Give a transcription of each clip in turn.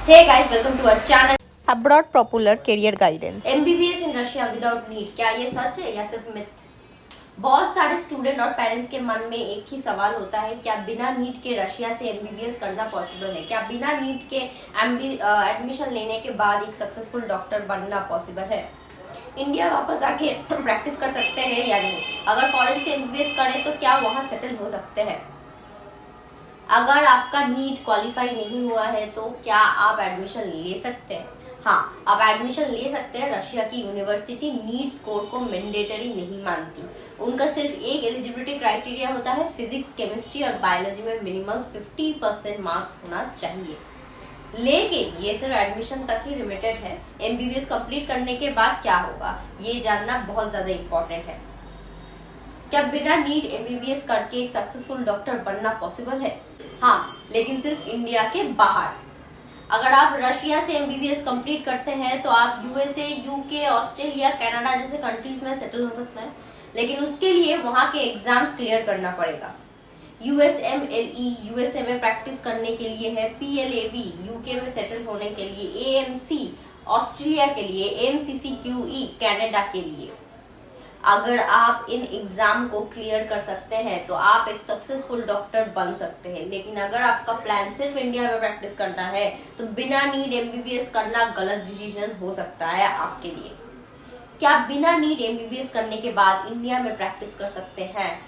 Hey guys, welcome to our channel. Abroad Popular Career Guidance. MBBS in Russia without NEET, क्या ये सच है या सिर्फ मिथ? बहुत सारे स्टूडेंट और पेरेंट्स के मन में एक ही सवाल होता है, क्या बिना नीट के रशिया से MBBS करना पॉसिबल है? क्या बिना नीट के एडमिशन लेने के बाद एक सक्सेसफुल डॉक्टर बनना पॉसिबल है? इंडिया वापस आके प्रैक्टिस कर सकते हैं या नहीं? अगर फॉरेन से MBBS करें तो क्या वहाँ सेटल हो सकते हैं? अगर आपका नीट क्वालिफाई नहीं हुआ है तो क्या आप एडमिशन ले सकते हैं? हाँ, आप एडमिशन ले सकते हैं। रशिया की यूनिवर्सिटी नीट स्कोर को मैंडेटरी नहीं मानती। उनका सिर्फ एक एलिजिबिलिटी क्राइटेरिया होता है, फिजिक्स, केमिस्ट्री और बायोलॉजी में मिनिमम 50% मार्क्स होना चाहिए। लेकिन ये सिर्फ एडमिशन तक ही लिमिटेड है। MBBS कंप्लीट करने के बाद क्या होगा, ये जानना बहुत ज्यादा इम्पोर्टेंट है। क्या बिना नीट MBBS करके एक सक्सेसफुल डॉक्टर बनना पॉसिबल है? हाँ, लेकिन सिर्फ इंडिया के बाहर। अगर आप रशिया से MBBS कंप्लीट करते हैं तो आप USA, UK, ऑस्ट्रेलिया, कनाडा जैसे कंट्रीज में सेटल हो सकते हैं, लेकिन उसके लिए वहाँ के एग्जाम्स क्लियर करना पड़ेगा। USMLE USA में प्रैक्टिस करने के लिए है, PLAB UK में सेटल होने के लिए, AMC ऑस्ट्रेलिया के लिए, AMCCQE कनाडा के लिए। अगर आप इन एग्जाम को क्लियर कर सकते हैं तो आप एक सक्सेसफुल डॉक्टर बन सकते हैं। लेकिन अगर आपका प्लान सिर्फ इंडिया में प्रैक्टिस करना है तो बिना नीट MBBS करना गलत डिसीजन हो सकता है आपके लिए। क्या बिना नीट MBBS करने के बाद इंडिया में प्रैक्टिस कर सकते हैं?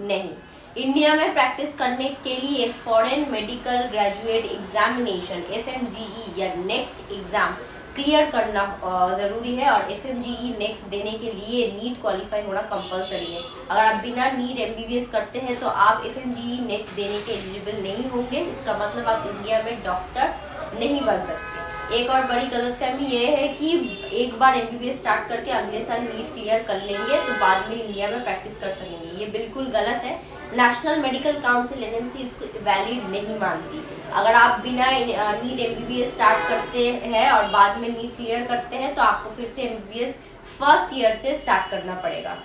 नहीं। इंडिया में प्रैक्टिस करने के लिए foreign medical graduate examination FMGE या नेक्स्ट एग्जाम क्लियर करना जरूरी है, और FMGE नेक्स्ट देने के लिए नीट क्वालिफाई होना कंपलसरी है। अगर आप बिना नीट MBBS करते हैं तो आप FMGE नेक्स्ट देने के एलिजिबल नहीं होंगे। इसका मतलब आप इंडिया में डॉक्टर नहीं बन सकते। एक और बड़ी गलतफहमी ये है कि एक बार MBBS स्टार्ट करके अगले साल नीट क्लियर कर लेंगे तो बाद में इंडिया में प्रैक्टिस कर सकेंगे। ये बिल्कुल गलत है। नेशनल मेडिकल काउंसिल NMC इसको वैलिड नहीं मानती। अगर आप बिना नीट MBBS स्टार्ट करते हैं और बाद में नीट क्लियर करते हैं तो आपको फिर से MBBS फर्स्ट ईयर से स्टार्ट करना पड़ेगा।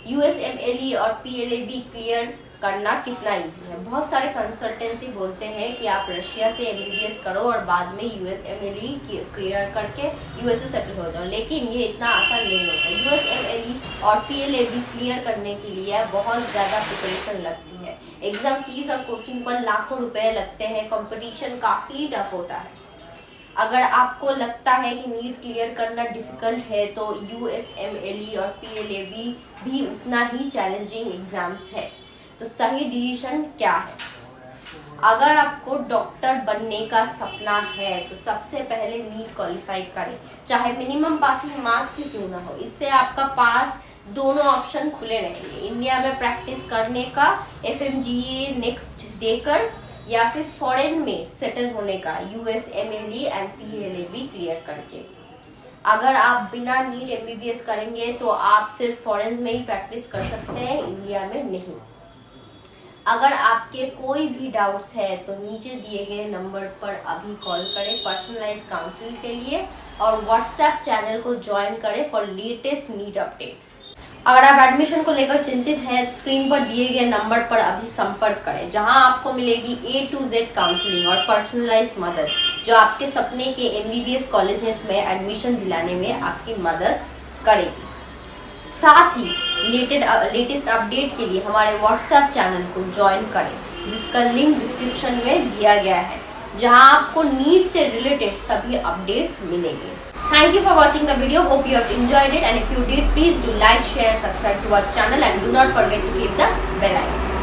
USMLE और PLAB क्लियर करना कितना इजी है? बहुत सारे कंसल्टेंसी बोलते हैं कि आप रशिया से MBBS करो और बाद में USMLE क्लियर करके US से सेटल हो जाओ, लेकिन ये इतना आसान नहीं होता। USMLE और PLAB क्लियर करने के लिए बहुत ज़्यादा प्रिपरेशन लगती है। एग्जाम फीस और कोचिंग पर लाखों रुपए लगते हैं। कंपटीशन काफ़ी टफ होता है। अगर आपको लगता है कि नीट क्लियर करना डिफिकल्ट है तो USMLE और PLAB भी उतना ही चैलेंजिंग एग्जाम्स है। तो सही डिसीजन क्या है? अगर आपको डॉक्टर बनने का सपना है तो सबसे पहले नीट क्वालिफाई करें, चाहे मिनिमम पासिंग मार्क्स ही क्यों ना हो। इससे आपका पास दोनों ऑप्शन खुले रहेंगे, इंडिया में प्रैक्टिस करने का FMGE नेक्स्ट देकर या फिर फॉरेन में सेटल होने का USMLE एंड PLAB क्लियर करके। अगर आप बिना नीट MBBS करेंगे तो आप सिर्फ फॉरेन में ही प्रैक्टिस कर सकते हैं, इंडिया में नहीं। अगर आपके कोई भी डाउट्स है तो नीचे दिए गए नंबर पर अभी कॉल करें पर्सनलाइज काउंसलिंग के लिए, और व्हाट्सएप चैनल को ज्वाइन करें फॉर लेटेस्ट नीट अपडेट। अगर आप एडमिशन को लेकर चिंतित हैं तो स्क्रीन पर दिए गए नंबर पर अभी संपर्क करें, जहां आपको मिलेगी A to Z काउंसलिंग और पर्सनलाइज्ड मदद, जो आपके सपने के MBBS कॉलेजेस में एडमिशन दिलाने में आपकी मदद करेगी। साथ ही लेटेस्ट अपडेट के लिए हमारे व्हाट्सएप चैनल को ज्वाइन करें, जिसका लिंक डिस्क्रिप्शन में दिया गया है, जहां आपको नीट से रिलेटेड सभी अपडेट्स मिलेंगे। Thank you for watching the video. Hope you have enjoyed it, and if you did, please do like, share, subscribe to our channel and do not forget to click the bell icon.